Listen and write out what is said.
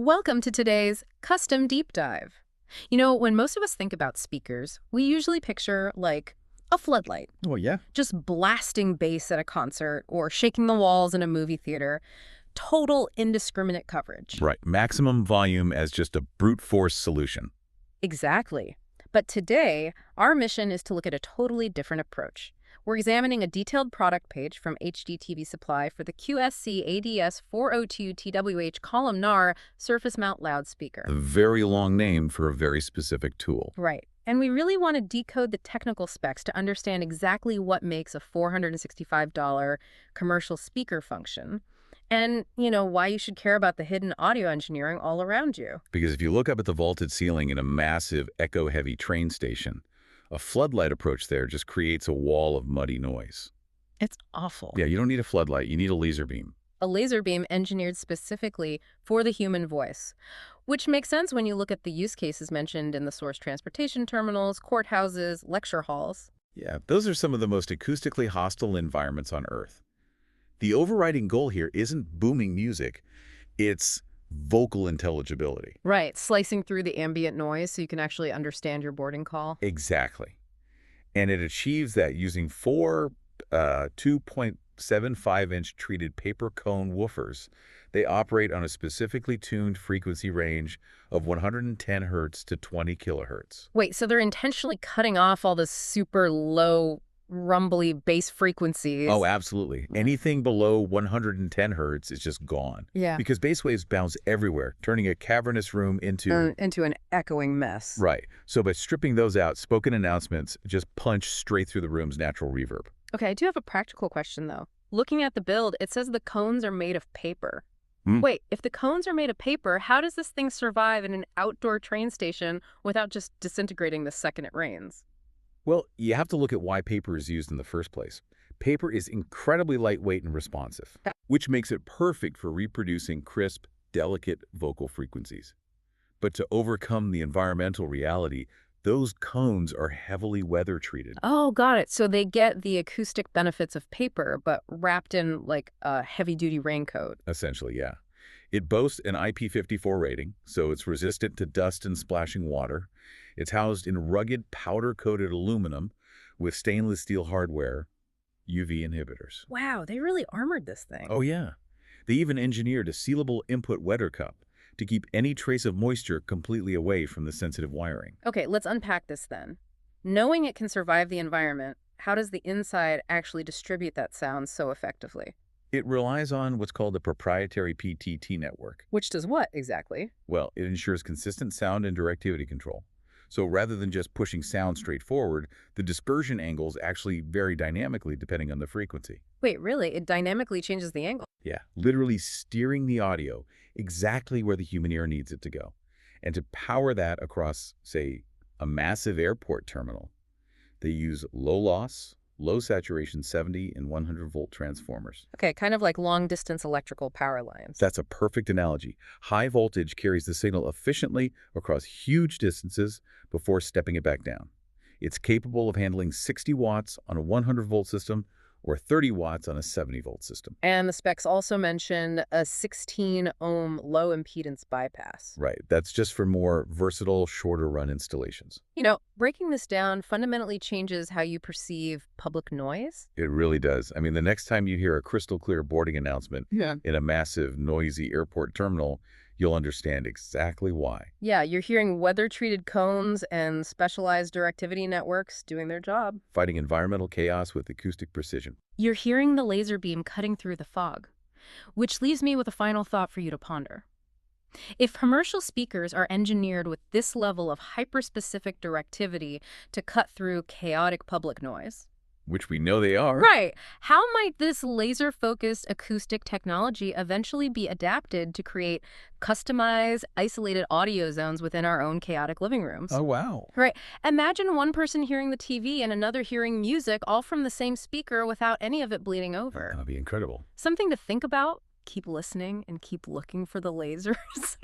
Welcome to today's Custom Deep Dive. When most of us think about speakers, we usually picture, like, a floodlight, Oh, yeah? just blasting bass at a concert or shaking the walls in a movie theater. Total indiscriminate coverage. Right. Maximum volume as just a brute force solution. Exactly. But today, our mission is to look at a totally different approach. We're examining a detailed product page from HDTVSupply for the QSC AD-S402T-WH Columnar surface mount loudspeaker. A very long name for a very specific tool. Right. And we really want to decode the technical specs to understand exactly what makes a $465 commercial speaker function. And, why you should care about the hidden audio engineering all around you. Because if you look up at the vaulted ceiling in a massive, echo-heavy train station, a floodlight approach there just creates a wall of muddy noise. It's awful. Yeah, you don't need a floodlight. You need a laser beam. A laser beam engineered specifically for the human voice, which makes sense when you look at the use cases mentioned in the source transportation terminals, courthouses, lecture halls. Yeah, those are some of the most acoustically hostile environments on Earth. The overriding goal here isn't booming music. It's vocal intelligibility. Right, slicing through the ambient noise so you can actually understand your boarding call. Exactly. And it achieves that using four 2.75-inch treated paper cone woofers. They operate on a specifically tuned frequency range of 110 hertz to 20 kilohertz. Wait, so they're intentionally cutting off all the super low, rumbly bass frequencies? Oh, absolutely. Anything below 110 hertz is just gone. Yeah. Because bass waves bounce everywhere, turning a cavernous room into an echoing mess. Right. So by stripping those out, spoken announcements just punch straight through the room's natural reverb. Okay, I do have a practical question, though. Looking at the build, it says the cones are made of paper. Hmm. Wait, if the cones are made of paper, how does this thing survive in an outdoor train station without just disintegrating the second it rains? Well, you have to look at why paper is used in the first place. Paper is incredibly lightweight and responsive, which makes it perfect for reproducing crisp, delicate vocal frequencies. But to overcome the environmental reality, those cones are heavily weather-treated. Oh, got it. So they get the acoustic benefits of paper, but wrapped in, like, a heavy-duty raincoat. Essentially, yeah. It boasts an IP54 rating, so it's resistant to dust and splashing water. It's housed in rugged powder-coated aluminum with stainless steel hardware, UV inhibitors. Wow, they really armored this thing. Oh, yeah. They even engineered a sealable input wetter cup to keep any trace of moisture completely away from the sensitive wiring. Okay, let's unpack this then. Knowing it can survive the environment, how does the inside actually distribute that sound so effectively? It relies on what's called a proprietary PTT network. Which does what exactly? Well, it ensures consistent sound and directivity control. So rather than just pushing sound straight forward, the dispersion angles actually vary dynamically depending on the frequency. Wait, really? It dynamically changes the angle? Yeah, literally steering the audio exactly where the human ear needs it to go. And to power that across, say, a massive airport terminal, they use low loss, low saturation 70 and 100-volt transformers. Okay, kind of like long-distance electrical power lines. That's a perfect analogy. High voltage carries the signal efficiently across huge distances before stepping it back down. It's capable of handling 60 watts on a 100-volt system or 30 watts on a 70-volt system. And the specs also mention a 16-ohm low-impedance bypass. Right. That's just for more versatile, shorter-run installations. Breaking this down fundamentally changes how you perceive public noise. It really does. I mean, the next time you hear a crystal-clear boarding announcement in a massive, noisy airport terminal, you'll understand exactly why. Yeah, you're hearing weather-treated cones and specialized directivity networks doing their job. Fighting environmental chaos with acoustic precision. You're hearing the laser beam cutting through the fog, which leaves me with a final thought for you to ponder. If commercial speakers are engineered with this level of hyper-specific directivity to cut through chaotic public noise, Which we know they are. right, how might this laser-focused acoustic technology eventually be adapted to create customized, isolated audio zones within our own chaotic living rooms? Oh, wow. Right. Imagine one person hearing the TV and another hearing music all from the same speaker without any of it bleeding over. That'd be incredible. Something to think about. Keep listening and keep looking for the lasers.